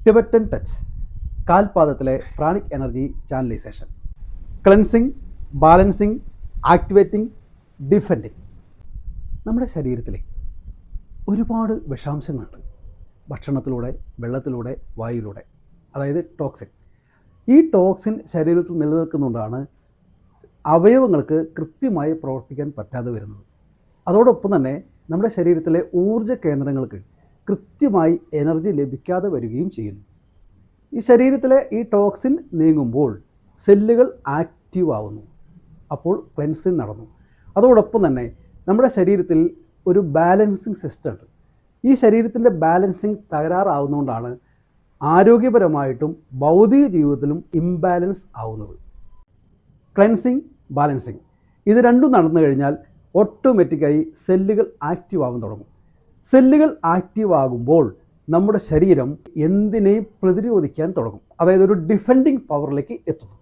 Tibetan touch, കാൽപാദത്തിലെ pranic energy channelisation, cleansing, balancing, activating, defending. നമ്മുടെ ശരീരത്തിലെ ഒരുപാട് വിഷാംശങ്ങളുണ്ട്. ഭക്ഷണത്തിലൂടെ, വെള്ളത്തിലൂടെ, വായുവിലൂടെ, അതായത് ടോക്സിൻ. ഈ ടോക്സിൻ ശരീരത്തിൽ നിലനിൽക്കുന്നതുകൊണ്ടാണ് അവയവങ്ങൾക്ക് കൃത്യമായി പ്രവർത്തിക്കാൻ പറ്റാതെ വരുന്നത്. അതോടൊപ്പം തന്നെ നമ്മുടെ ശരീരത്തിലെ ഊർജ്ജ കേന്ദ്രങ്ങൾക്ക് കൃത്യമായി എനർജി ലഭിക്കാതെ വരികയും ചെയ്യുന്നു. ഈ ശരീരത്തിലെ ഈ ടോക്സിൻ നീങ്ങുമ്പോൾ സെല്ലുകൾ ആക്റ്റീവ് ആവുന്നു. അപ്പോൾ ക്ലെൻസിങ് നടന്നു. അതോടൊപ്പം തന്നെ നമ്മുടെ ശരീരത്തിൽ ഒരു ബാലൻസിങ് സിസ്റ്റം ഉണ്ട്. ഈ ശരീരത്തിൻ്റെ ബാലൻസിങ് തകരാറാവുന്നതുകൊണ്ടാണ് ആരോഗ്യപരമായിട്ടും ഭൗതിക ജീവിതത്തിലും ഇംബാലൻസ് ആവുന്നത്. ക്ലെൻസിങ്, ബാലൻസിങ് ഇത് രണ്ടും നടന്നു കഴിഞ്ഞാൽ ഓട്ടോമാറ്റിക്കായി സെല്ലുകൾ ആക്റ്റീവ് ആവാൻ തുടങ്ങും. സെല്ലുകൾ ആക്റ്റീവ് ആകുമ്പോൾ നമ്മുടെ ശരീരം എന്തിനേയും പ്രതിരോധിക്കാൻ തുടങ്ങും. അതായത് ഒരു ഡിഫെൻഡിങ് പവറിലേക്ക് എത്തുന്നു.